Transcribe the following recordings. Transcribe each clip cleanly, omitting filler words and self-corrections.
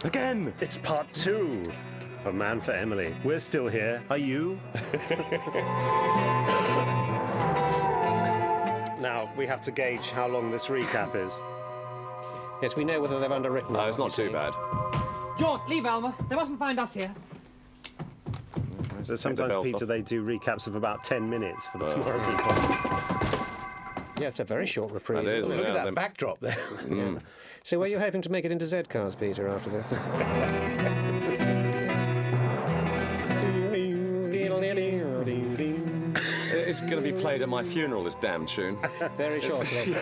Again! It's part 2 of Man for Emily. We're still here. Are you? Now, we have to gauge how long this recap is. Yes, we know whether they've underwritten it. No, it's not too bad. George, leave Alma. They mustn't find us here. So sometimes, Peter, they do recaps of about 10 minutes for the Tomorrow People. Yeah, it's a very short reprise. That is, isn't it? Look at that backdrop there. Yeah. So were you hoping to make it into Z-Cars, Peter, after this? It's going to be played at my funeral, this damn tune. Very shortly.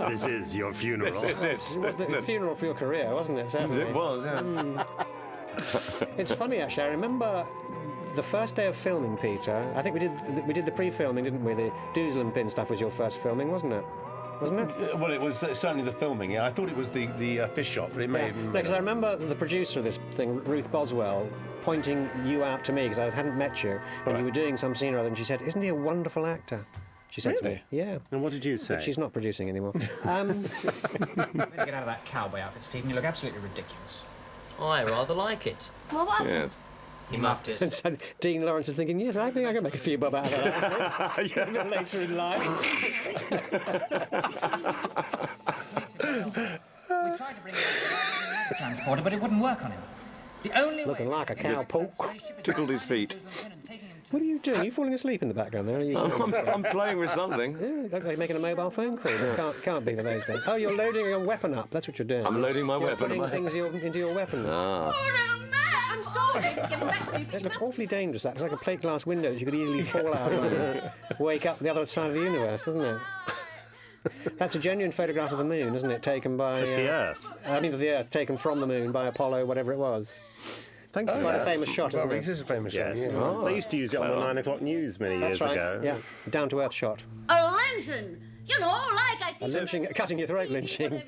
This is your funeral. This is It was the funeral for your career, wasn't it? Certainly. It was, yeah. It's funny, actually. I remember the first day of filming, Peter. I think we did the pre-filming, didn't we? The Doozle and Pin stuff was your first filming, wasn't it? Wasn't it? Well, it was certainly the filming. Yeah, I thought it was the fish shop, but it may have been. No, because I remember the producer of this thing, Ruth Boswell, pointing you out to me because I hadn't met you when you were doing some scene or other, and she said, "Isn't he a wonderful actor?" She said to me, "Yeah." And what did you say? But she's not producing anymore. Get out of that cowboy outfit, Stephen. You look absolutely ridiculous. I rather like it. Well, what? Yes. He muffed it. And so Dean Lawrence is thinking, yes, I think I can make a few bob out of that outfit a bit later in life. We tried to bring him to the transporter, but it wouldn't work on him. The only Looking way like a cow poke. Tickled his feet. What are you doing? Are you falling asleep in the background there? Are you? I'm playing with something. Yeah, look like you're making a mobile phone call. No, can't be for those days. Oh, you're loading your weapon up. That's what you're doing. I'm loading my You're weapon. putting things into your weapon. Oh, little man! I'm sorry. Give him back to me. It looks awfully dangerous. That. It's like a plate glass window that you could easily fall out and wake up the other side of the universe, doesn't it? That's a genuine photograph of the moon, isn't it? Taken by... It's the Earth. I mean, the Earth, taken from the moon by Apollo, whatever it was. Thank you. Quite a famous shot, isn't This it? is a famous shot. Yes. Yeah. They used to use it on the 9 o'clock news many years That's right. ago. Yeah, down-to-earth shot. A lynching. You know, like I see. A lynching, cutting your throat lynching.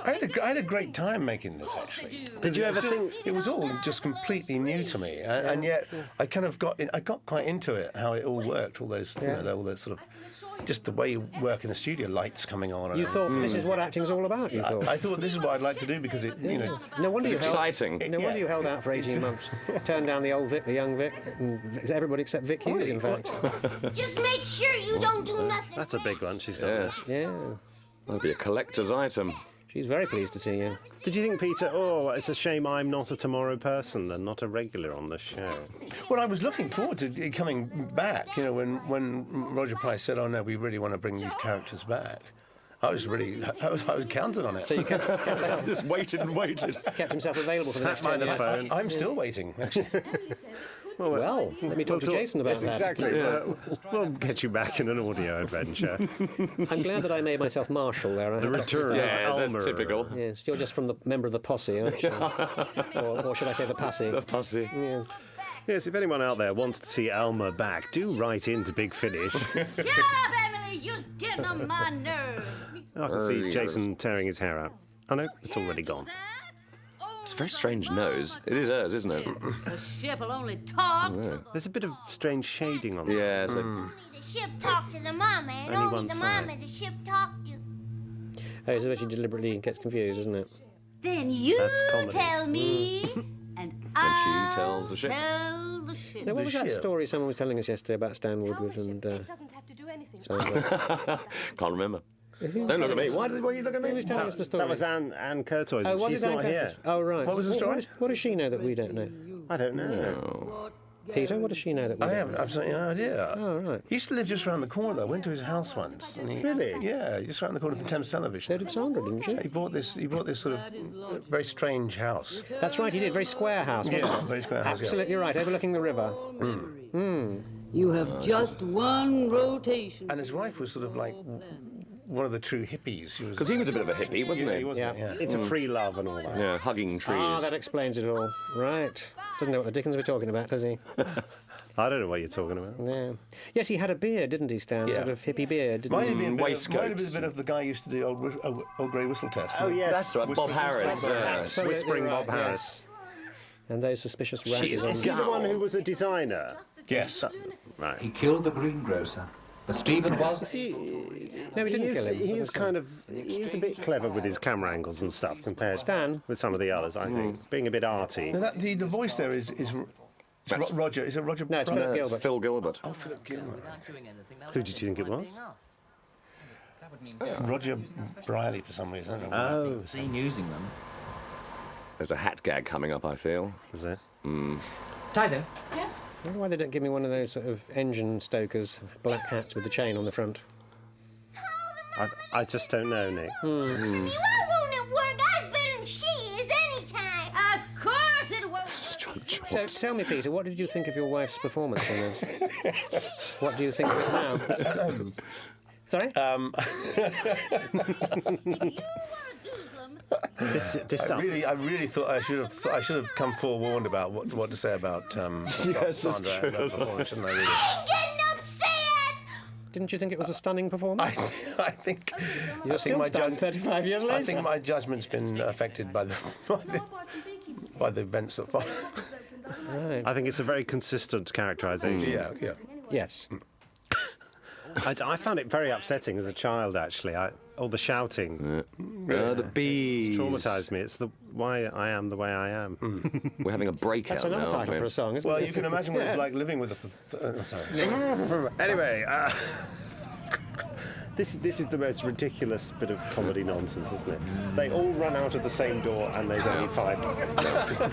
I had a great time making this, actually. Did you ever think... It was all just completely new to me, and yet I kind of got quite into it, how it all worked, all those, all those sort of, just the way you work in the studio, lights coming on. You thought this is what acting's all about, you thought? I thought this is what I'd like to do because it, you know. No wonder you exciting. No wonder you held out for 18 months. Turned down the old Vic, the young Vic, and everybody except Vic Hughes, in fact. Just make sure you don't do nothing. That's a big one. She's got Yeah. one. Yeah, That'll be a collector's item. she's very pleased to see you. Did you think, Peter, oh, it's a shame I'm not a Tomorrow person and not a regular on the show? Well, I was looking forward to it coming back. You know, when Roger Price said, "Oh no, we really want to bring these characters back," I was counting on it. So you kept himself, Just waited and waited. kept himself available for the next Sat by 10 the years. phone. I'm still waiting, actually. Well, let me talk to Jason about that. Exactly. We'll get you back in an audio adventure. I'm glad that I made myself marshal there. The return Yes, of that's Elmer. typical. Yes, you're just from the member of the posse, aren't you? or should I say the posse? The pussy. Yes. Yes, if anyone out there wants to see Elmer back, do write in to Big Finish. Shut up, Emily. You're getting on my nerves. I can see Jason tearing his hair out. Oh no, it's already gone. It's a very strange nose. It is hers, isn't it? The ship'll only talk to There's a bit of strange shading on Yeah, so the ship talked to the mama, and Only only one the side. mama the ship talked to. Oh, so she deliberately gets confused, isn't it? Then you That's comedy. tell me, and I tells the ship. tell the ship. Now, what was that ship. story someone was telling us yesterday about Stan Woodward and... doesn't have to do anything. can't remember. Don't look at me. Why you look at me? Who was telling us the story? That was Anne Curtois. Oh, was She's it Anne not here. Curtis? Oh, right. What was the story? What does she know that we don't know? I don't know. Peter, what does she know that we I don't have know? absolutely no idea. Oh, right. He used to live just around the corner. I went to his house once. And Really? Yeah, just around the corner from Thames So Television. did Sandra, didn't she? He bought this sort of very strange house. That's right, he did. Very square house, wasn't Yeah, it? very square house. Yeah. Absolutely right, overlooking the river. You have just one rotation. And his wife was sort of like one of the true hippies. Because he was a bit of a hippie, wasn't he? Wasn't Yeah. it? Into free love and all that. Yeah, hugging trees. Ah, that explains it all. Right. Doesn't know what the dickens we're talking about, does he? I don't know what you're talking about. Yeah. Yes, he had a beard, didn't he, Stan? Yeah. Sort of hippie beard, didn't Might he? have been a bit Waistcoats. of the guy who used to do old grey whistle test. Oh, yes. That's right, Bob Harris. Yeah. Absolutely Whispering right, Bob Harris. yes. And those suspicious rashes on... Is he the one who was a designer? Yes. Right. He killed the greengrocer But Stephen was... No, we didn't kill him. He is a bit clever with his camera angles and stuff compared with some of the others, I think. Being a bit arty. Now the voice there is Roger. Is it Roger? No, it's Philip Gilbert. Phil Gilbert. Oh, Philip Gilbert. Who did you think it was? Roger Briley for some reason. Oh, Seen using them. There's a hat gag coming up, I feel. is it? Tyson? Yeah? I wonder why they don't give me one of those sort of engine stokers, black hats with the chain on the front. I just don't know, Nick. You all won't at work. I was better than she is anytime. Of course it won't. So tell me, Peter, what did you think of your wife's performance in this? What do you think of it now? Sorry? You want a doozlum? This stuff. I really thought I should have come forewarned about what to say about Yes, Sandra. that's true. That's performance, shouldn't I? Really? I'm getting upset. Didn't you think it was a stunning performance? I think You're still my stunned 35 years later. I think my judgment's been affected by the events that follow. Right. I think it's a very consistent characterisation. Yeah. Yes. I found it very upsetting as a child, actually. All the shouting The bees. traumatised me. It's why I am the way I am. We're having a breakout That's another now, title aren't for we? a song, isn't Well, it? you can imagine what it's like living with a. Sorry. Anyway, this is the most ridiculous bit of comedy nonsense, isn't it? They all run out of the same door and there's only 5 of them.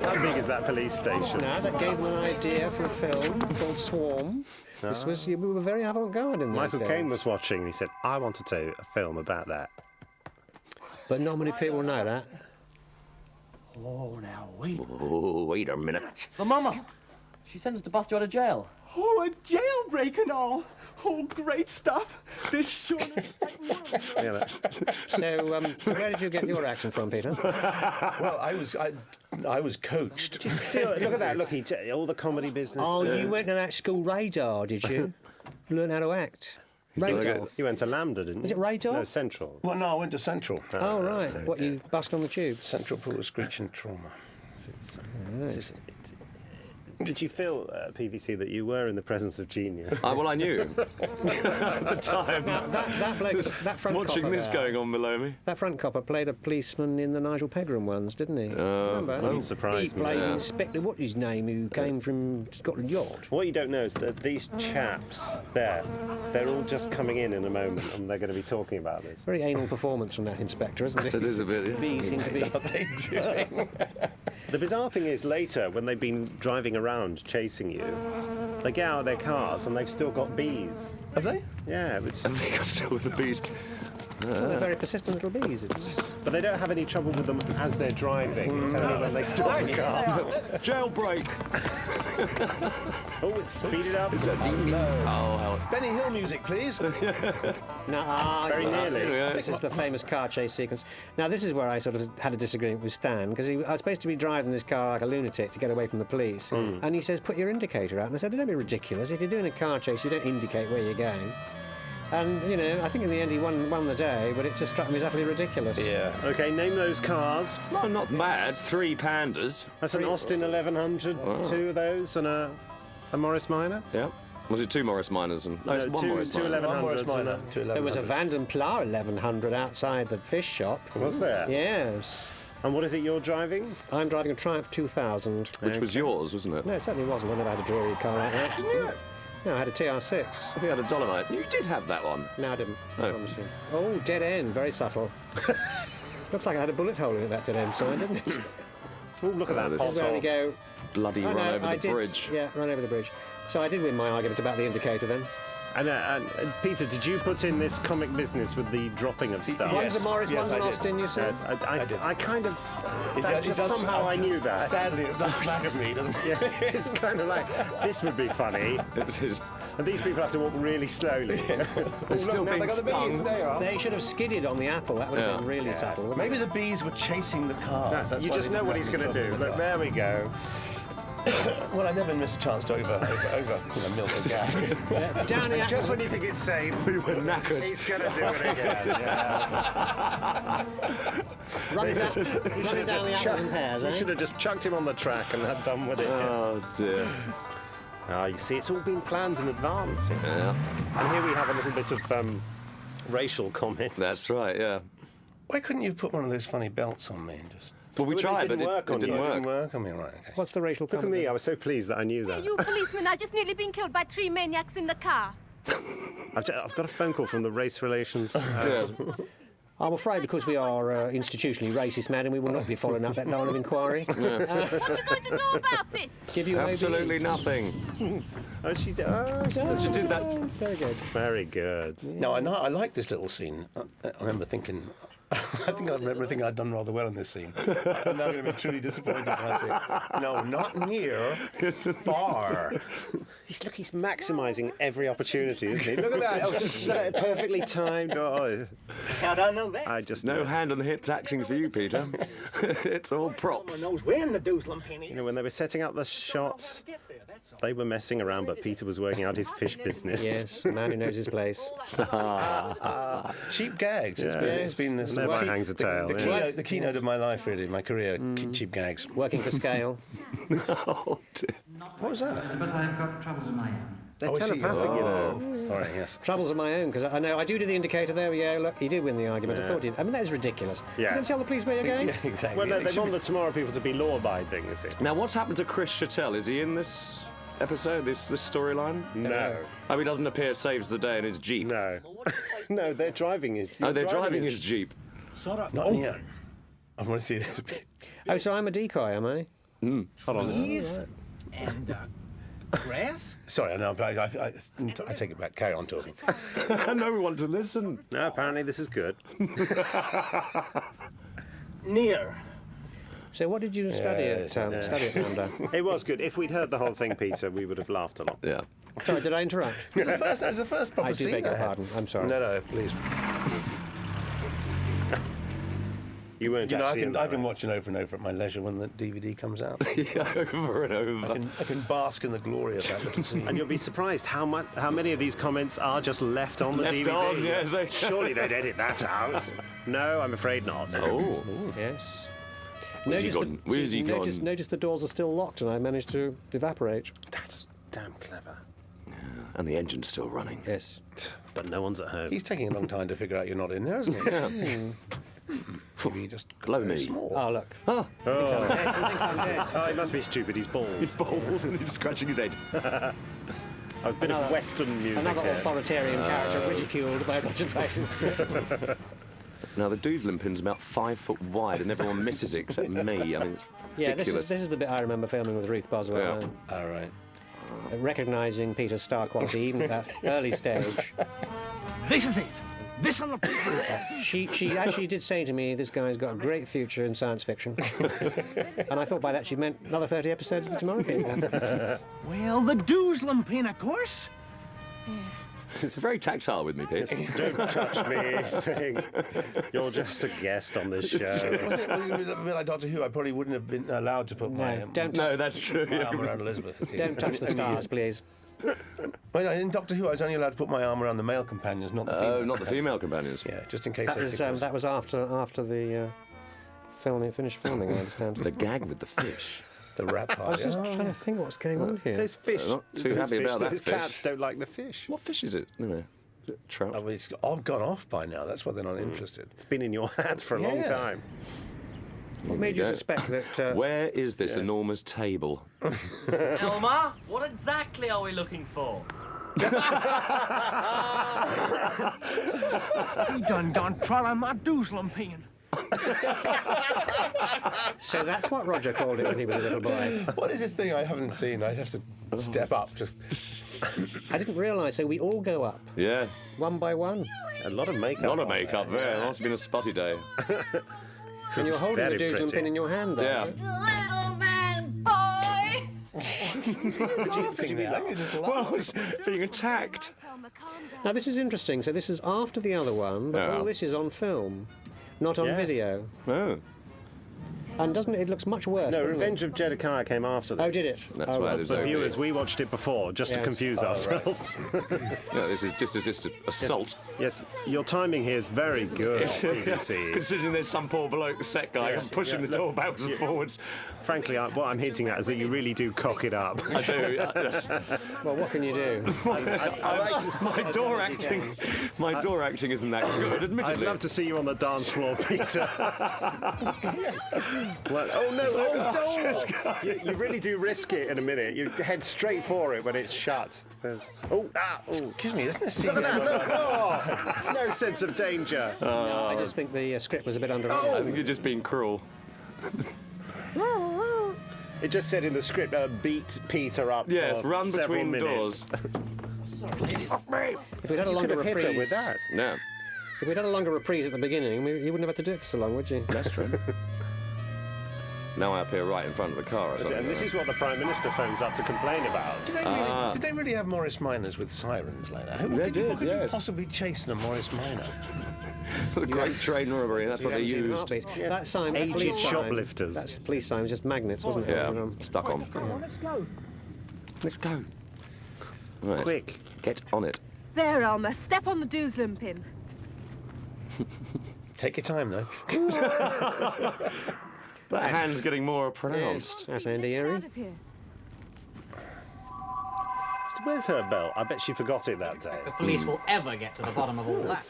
How big is that police station? No, that gave them an idea for a film called Swarm. We were very avant-garde in those Michael days. Caine was watching and he said, I want to do a film about that. But not many people know that. Oh, now wait. Oh, wait a minute. But Mama, she sent us to bust you out of jail. Oh, a jailbreak and all. Oh, great stuff. This sure is the second one. Yeah, So where did you get your accent from, Peter? Well, I was coached. See, look at that. Look, all the comedy business. Oh, you went to that school Radar, did you? Learn how to act. Radar. You went to Lambda, didn't you? Is it Radar? No, Central. Well, no, I went to Central. Oh, right. What, you bust on the tube? Central Pool of Screech and Trauma. Did you feel, PVC, that you were in the presence of genius? Well, I knew at the time. Now, that bloke, that front Watching copper this there, going on below me. That front copper played a policeman in the Nigel Pegram ones, didn't he? Remember? Wouldn't surprise He played me. Inspector, what his name, who came from Scotland Yard. What you don't know is that these chaps there, they're all just coming in a moment and they're going to be talking about this. Very anal performance from that inspector, isn't it? It is a bit, yeah. Bees seem to be... The bizarre thing is later, when they've been driving around chasing you, they get out of their cars and they've still got bees. Have they? Yeah, it's, I think I still with the beast. They're very persistent little bees. but they don't have any trouble with them as they're driving. It's only when they stop the car. Jailbreak. Oh, it's speeded up. Oh, Benny Hill music, please. Very nearly. This is the famous car chase sequence. Now, this is where I sort of had a disagreement with Stan, because I was supposed to be driving this car like a lunatic to get away from the police. And he says, put your indicator out. And I said, don't be ridiculous. If you're doing a car chase, you don't indicate where you're going. And, you know, I think in the end he won the day, but it just struck me as utterly ridiculous. Yeah. Okay, name those cars. not bad. 3 pandas. That's an Austin 1100, 2 of those, and a Morris Minor. Yeah. Was it 2 Morris Minors? And, no, it's No, 1 Morris two Minor. 1100s. Morris Minor, There was a Vanden Plough 1100 outside the fish shop. Was there? Yes. And what is it you're driving? I'm driving a Triumph 2000. Which was yours, wasn't it? No, it certainly wasn't. I never had a dreary car like that. Didn't you? No, I had a TR6. I think I had a Dolomite. You did have that one. No, I didn't. I Oh. promise you. Oh, dead end. Very subtle. Looks like I had a bullet hole in it, that dead end sign, didn't it? Oh, look at that. this This is where we go. Bloody Oh, run no, over I the did, bridge. Yeah, run over the bridge. So I did win my argument about the indicator then. And Peter, did you put in this comic business with the dropping of stuff? One's a Morris, yes, one's I an did. Austin, you said? Yes, I kind of... It that does- just somehow I knew that. Sadly, it does smack of me, doesn't it? Yes, it's kind of like, this would be funny. And these people have to walk really slowly. They're still now being they got the bees, stung. they are. They should have skidded on the apple. That would have been really subtle. wouldn't Maybe the bees were chasing the cars. That's You why just they know didn't what he's have going to any do. trouble Look, with the there we go. car. Well, I never miss a chance to over milk a gas. it? Down the Just when you think it's safe, We were knackered. he's going to do it again. Yes. running down the apples and pears, You eh? should have just chucked him on the track and had done with it. Oh, dear. Ah, you see, it's all been planned in advance. Yeah, And here we have a little bit of racial comment. that's right, yeah. Why couldn't you put one of those funny belts on me and just... Well, we Well, it tried, didn't but work it on didn't you. It didn't work. work on me, right, okay. What's the racial Look at comment? me, I was so pleased that I knew that. You policemen are just nearly being killed by 3 maniacs in the car. I've got a phone call from the race relations. Yeah. I'm afraid because we are institutionally racist, madam, we will not be following up that line of inquiry. What you going to do about it? Give you Absolutely OBE. nothing. Oh, she did that. Very good. Very good. No, I like this little scene. I remember thinking... I remember thinking I'd done rather well in this scene. I'm now going to be truly disappointed when I say, no, not near, far. He's maximising every opportunity, isn't he? Look at that. Oh, just perfectly timed. Oh, I don't know that. I just No know. hand on the hips acting for you, Peter. It's all props. knows when the Dooslam penny You know, when they were setting up the shots, they were messing around, but Peter was working out his fish business. Yes, a man who knows his place. Cheap gags. It's been this Never hangs a tail. yeah. the keynote of my life, really, my career. Cheap gags. Working for scale. Oh, dear. What was that? But I've got troubles of my own. They're Oh, is he? telepathic, you know. Sorry, yes. Troubles of my own, because I know I do the indicator. There we go. Look, he did win the argument. I thought he. I mean, that is ridiculous. Yes. You're going to tell the police where you're going? Yeah, exactly. Well, no, It they should want be- the Tomorrow people to be law-abiding, you see. Now, what's happened to Chris Chattel? Is he in this episode, this storyline? No. Oh, he doesn't appear, saves the day in his Jeep. No. No, they're driving his... Oh, they're driving his Jeep. Not near. I want to see this bit. Oh, so I'm a decoy, am I? Hold on. and grass. Sorry, no, but I take it back. Carry on talking. No one to listen. No, apparently this is good. Near. So what did you study at Honda? It was good. If we'd heard the whole thing, Peter, we would have laughed a lot. Yeah. Sorry, did I interrupt? It was the first proper I do scene beg your had. pardon. I'm sorry. No, please. You weren't You know, actually in I that, can right? watch it over and over at my leisure when the DVD comes out. Yeah, over and over. I can bask in the glory of that little scene. And you'll be surprised how many of these comments are just left on the Left DVD. on, yes. Surely they'd edit that out. No, I'm afraid not. Oh. Yes. Where's he gone? Where's he gone? Notice the doors are still locked and I managed to evaporate. That's damn clever. And the engine's still running. Yes. But no one's at home. He's taking a long time to figure out you're not in there, isn't he? Yeah. Maybe he just Blow very me. small. Oh, look. He thinks I'm dead. He thinks I'm dead. Oh, he must be stupid. He's bald. He's bald and he's scratching his head. A bit of Western music. Another here. authoritarian character ridiculed by Roger Price's script. Now, the Dooslam pin's about 5 foot wide and everyone misses it except me. I mean, it's Yeah, ridiculous. this is the bit I remember filming with Ruth Boswell. Yeah. All right. Recognising Peter's star quality even at that early stage. This is it. This on the. She actually did say to me, this guy's got a great future in science fiction. And I thought by that she meant another 30 episodes of the Tomorrow People. Well, the Dooslam pin, of course. It's very tactile with me, Pete. Don't touch me, saying you're just a guest on this show. Was it a bit like Doctor Who? I probably wouldn't have been allowed to put my, No, that's true. my arm around Elizabeth. Don't touch the stars, please. Well, in Doctor Who, I was only allowed to put my arm around the male companions, not the female. Oh, not the female companions. Yeah, just in case That was after the finished filming, I understand. The gag with the fish. the rap I part. was just trying to think what's going on here. There's fish. Not too There's happy about that Those fish. cats don't like the fish. What fish is it? Anyway, is it trout? Oh, it's all gone off by now. That's why they're not interested. It's been in your hands for a long Yeah. time. What made you go. suspect that... Where is this enormous table? Elma, what exactly are we looking for? He done gone trot on my Dooslam pin. So that's what Roger called it when he was a little boy. What is this thing I haven't seen? I have to step up. Just I didn't realise, so we all go up, Yeah, one by one. A lot of makeup. a lot of on makeup there. It must have been a spotty day. And you're holding Very the Dooslam pretty. pin in your hand there. Yeah. Little man boy! Well, it's being attacked. Now, this is interesting. So this is after the other one, but Yeah. all this is on film, not on Yes. video. Oh. And doesn't it looks much worse? No, doesn't Revenge it? of Jedekiah came after this. Oh, did it? That's oh, why right. there's But only- viewers, we watched it before just to Yes. confuse ourselves. No, this is just assault. Yes, your timing here is very good, BBC. Considering there's some poor bloke, set guy, pushing the door backwards and forwards. Frankly, what I'm hinting at is that you really do cock it up. I do. Well, what can you do? My door acting isn't that good, I'd admittedly. love to see you on the dance floor, Peter. Well, oh no, don't! You really do risk it in a minute. You head straight for it when it's shut. Excuse me, isn't this Look scene? at that! Look! Oh, no sense of danger. No, I just think the script was a bit I underwhelming. think you're just being cruel. It just said in the script, beat Peter up. Yes, for run several between minutes. doors. If we'd had a longer Could have reprise, hit her with that. No. if we'd had a longer reprise at the beginning, you wouldn't have had to do it for so long, would you? That's true. Now I appear right in front of the car or something. And this is what the Prime Minister phones up to complain about. Did they really have Morris Minors with sirens like that? They did, What could you yes. possibly chase in a Morris Minor? The Great Train Robbery, that's what they You haven't seen used. Heartbeat. Yes. That sign, that Aged police sign, shoplifters. That's the police sign was just magnets, wasn't it? Yeah, stuck on. Let's go. Let's go. Right. Quick. Get on it. There, Elmer. Step on the doozlin pin. Take your time, though. That hand's getting more pronounced. That's Andy Erie. Out of here. Where's her belt? I bet she forgot it that day. The police will ever get to the bottom of all that.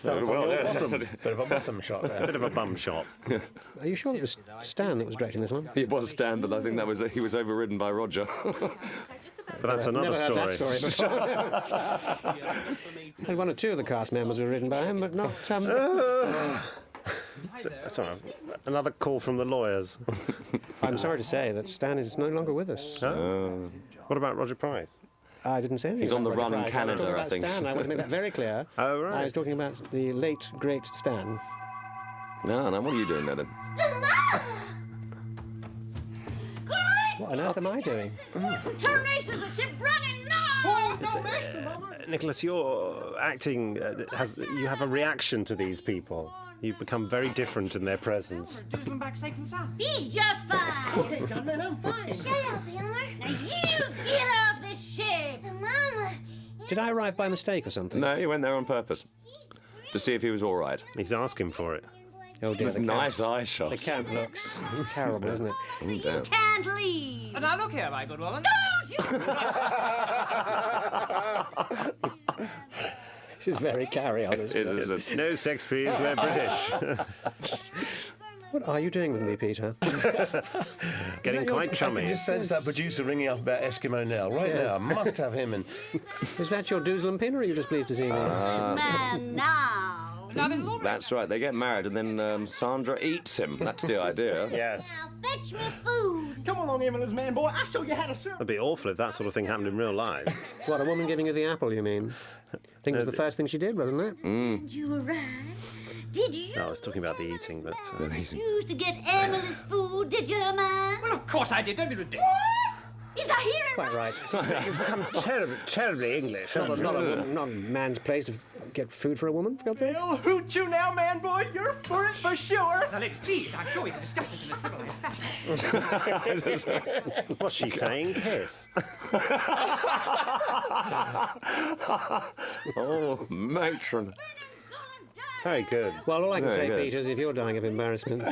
Bit of a bottom shot there. Bit of a bum shot. Are you sure it was Stan that was directing this one? It was Stan, but I think that was he was overridden by Roger. But that's another Never heard story. that story before. And one or two of the cast members were written by him, but not. Sorry, another call from the lawyers. I'm sorry to say that Stan is no longer with us. What about Roger Price? I didn't say anything. He's on about the Roger run in Price. I was Canada, talking I about think. Stan. I want to make that very clear. Oh, right. I was talking about the late, great Stan. No, what are you doing there then? What on earth am I doing? Termination of the ship running now! Nicholas, your acting you have a reaction to these people. You become very different in their presence. Doozlin back safe and sound. He's just fine! Gunman, I'm fine. Shut up, Elmer. Now you get off the ship! Mama! Did I arrive by mistake or something? No, he went there on purpose to see if he was all right. He's asking for it. Oh dear, the Nice eye The shots. camp looks terrible, isn't it? You can't leave! Now look here, my good woman. Don't you! This is very carry-on. It is. No sex, please. We're British. What are you doing with me, Peter? Getting quite I chummy. can just sense that producer ringing up about Eskimo Nell right now. I must have him in. Is that your doozlin pin, or are you just pleased to see me? Man, now! Now this is all right. That's right. They get married, and then Sandra eats him. That's the idea. Yes. Now fetch me food! Come along, Emily's man, boy. I'll show you how to serve. It'd be awful if that sort of thing happened in real life. What, a woman giving you the apple, you mean? I think it was the first thing she did, wasn't it? Did you arrive? Did you? No, I was talking about the eating, but... Refuse to get Emily's food, did you, man? Well, of course I did. Don't be ridiculous. What? Is I hearing Quite right. You've become terribly English, haven't you? Not a man's place to get food for a woman, for God's sake. I'll hoot you now, man, boy. You're for it for sure. Now, ladies, please, I'm sure we can discuss this in a civilized fashion. What's she saying? Piss. Oh, matron. Very good. Well, all I can Very say, good. Peter, is if you're dying of embarrassment,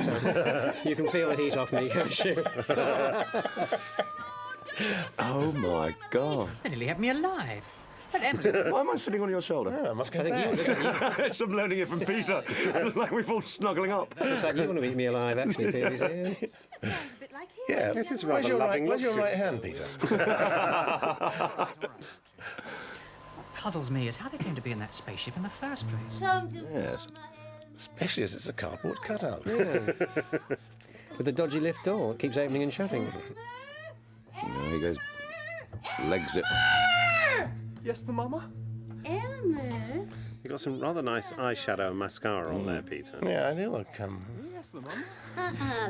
you can feel the heat off me, can't you? Oh my God. They nearly had me alive. But Emily, Why am I sitting on your shoulder? Oh, I must get I think back. I'm learning it from Peter. Like we're all snuggling up. looks like you want to meet me alive, actually, Peter. You see? Yeah, This is where's rather your loving where's your looks. right hand, Peter? what puzzles me is how they came to be in that spaceship in the first place. Yes. Especially as it's a cardboard cutout. With the dodgy lift door, it keeps opening and shutting. There he goes. Legs it. Yes, the mama? Elmer? You've got some rather nice eyeshadow and mascara on there, Peter. Yeah, I do look Yes, La Mama.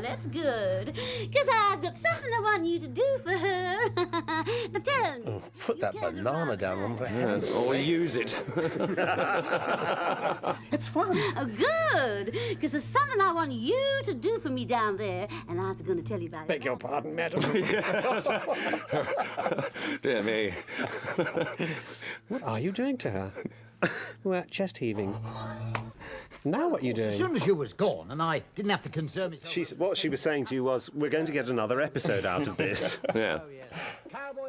That's good. Because I've got something I want you to do for her. Now tell me. Oh, put that banana down on her head. Or use it. It's fun. Oh, good. Because there's something I want you to do for me down there, and I was going to tell you about it. Beg your pardon, madam. Dear me. What are you doing to her? Well, that chest heaving. Now what are you doing? As soon as you was gone and I didn't have to concern myself... What she was saying to you was, we're going to get another episode out of this. Yeah.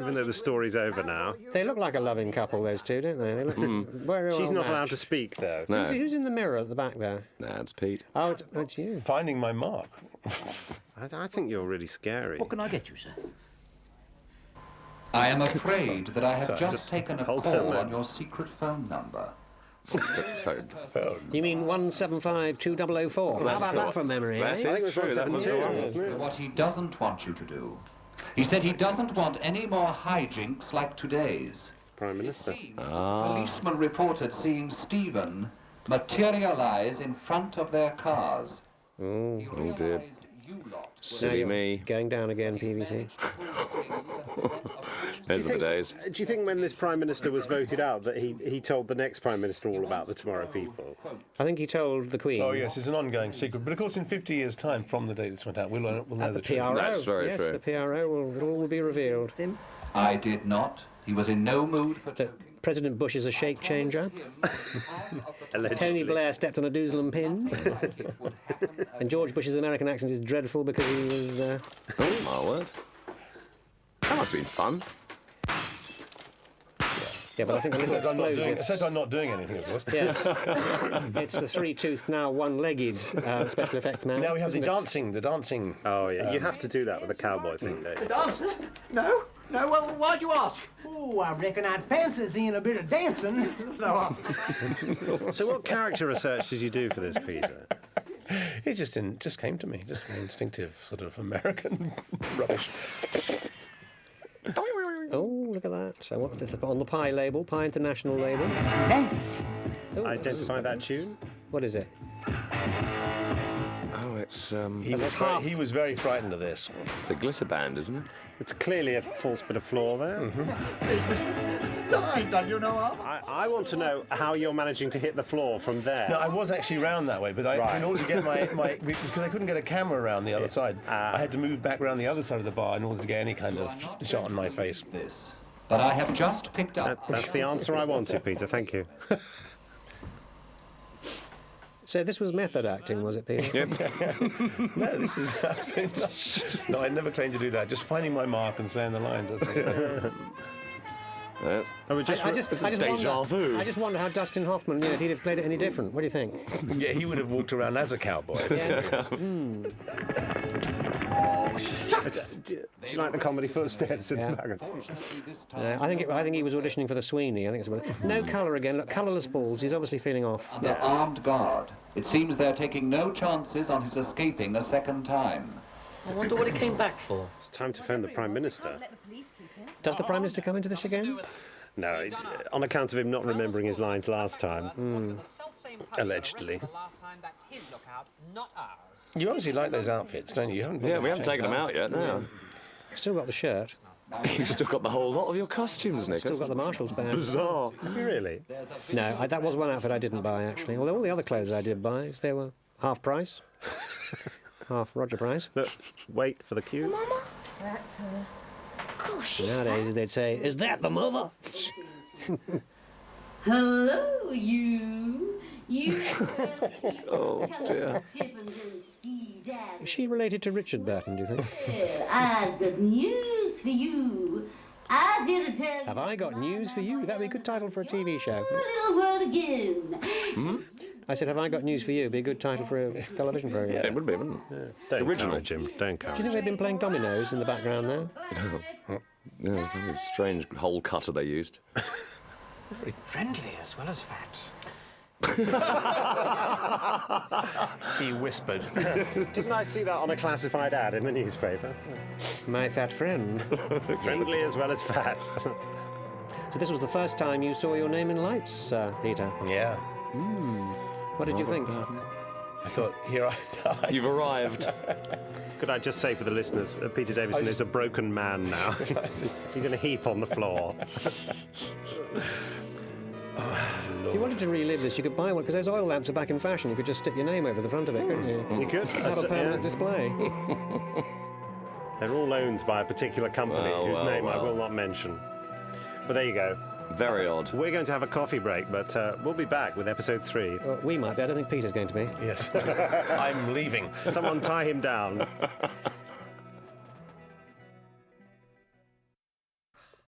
Even though the story's over now. They look like a loving couple, those two, don't they? They look very well She's not matched. allowed to speak, though. No. Who's in the mirror at the back there? That's Pete. Oh, it's you. Finding my mark. I think you're really scary. What can I get you, sir? I am afraid that I have Sorry, just taken a hold call on, on your secret phone number. You mean 175-2004? How about that from memory, That's eh? I think it was true, that was 172, wrong. wasn't it? What he doesn't want you to do. He said he doesn't want any more hijinks like today's. It's the Prime Minister. Seems that the policeman reported seeing Stephen materialize in front of their cars. Oh, He dear. realized you lot were Silly me. going down again, He's PVC. managed to pull strings and prevent a Those were the days. Do you think when this Prime Minister was voted out that he told the next Prime Minister all about the Tomorrow People? I think he told the Queen. Oh, yes, it's an ongoing secret. But of course, in 50 years' time from the day this went out, we'll know At the the truth. PRO. That's very yes, true. the PRO it all will be revealed. I did not. He was in no mood for That President Bush is a shape changer. Tony Blair stepped on a doozle pin. And George Bush's American accent is dreadful because he was... Oh, my word. That must have been fun. Yeah, but I think a little explosive. Except I'm not doing anything, of course. Yeah. It's the three-toothed, now one-legged special effects man. Now we have the isn't it? dancing. Oh, yeah. You have to do that with the cowboy thing, don't you? Dance? No? No, well, why'd you ask? Oh, I reckon I'd fancy seeing a bit of dancing. No, So what character research did you do for this, Peter? It just came to me, just an instinctive sort of American rubbish. Oh, look at that. So what's this on the Pie label, Pie International label? dance. Oh, Identify that tune? what is it? Oh, it's He was very frightened of this. it's a glitter band, isn't it? It's clearly a false bit of floor there. I ain't done you no harm. I want to know how you're managing to hit the floor from there. No, I was actually round that way, but in order to get my because I couldn't get a camera around the other side, I had to move back around the other side of the bar in order to get any kind of shot on my face. this. But I have just picked up. That's the answer I wanted, Peter. Thank you. So this was method acting, was it, Peter? No, this is absolutely not. No, I never claimed to do that. Just finding my mark and saying the lines. Yes. I just Deja vu. I just wonder how Dustin Hoffman, if he'd have played it any different. What do you think? Yeah, he would have walked around as a cowboy. Yeah. Do you like the comedy footsteps in the background? I think he was auditioning for the Sweeney. I think it's about it. No colour again. Look, colourless balls. He's obviously feeling off. Under armed guard. It seems they're taking no chances on his escaping a second time. I wonder what he came back for. It's time to phone the Prime Minister. Does the Prime Minister come into this again? No, it's on account of him not remembering his lines last time. Allegedly. You obviously like those outfits, don't you? You haven't Yeah, we haven't taken them out yet, no. Still got the shirt. You've still got the whole lot of your costumes, Nick. Still got the Marshall's badge. Bizarre. Have you really? No, that was one outfit I didn't buy, actually. Although all the other clothes I did buy, they were half price. Half Roger price. Look, wait for the cue. Mama? That's her. Gosh, she's Nowadays they'd say, "Is that the mother?" Hello, you. You. Oh, dear. Is she related to Richard Burton, do you think? Well, I've got news for you. I was here to tell you. Have I got news for you? That'd be a good title for a TV show. Little word again. I said, "Have I got news for you?" Be a good title for a television program. It would be, wouldn't it? Don't Original. encourage him. Don't Do encourage you think they've been playing dominoes in the background there? Yeah, very strange hole cutter they used. Friendly as well as fat. He whispered. Didn't I see that on a classified ad in the newspaper? My fat friend. Friendly as well as fat. So this was the first time you saw your name in lights, Peter. Yeah. What did you think? I thought, here I die. You've arrived. Could I just say for the listeners, Peter Davison is a broken man now. He's in a heap on the floor. If you wanted to relive this, you could buy one, because those oil lamps are back in fashion. You could just stick your name over the front of it, couldn't you? You could. Have a permanent display. They're all owned by a particular company whose name I will not mention. But there you go. Very odd. We're going to have a coffee break, but we'll be back with episode 3. We might be. I don't think Peter's going to be. Yes. I'm leaving. Someone tie him down.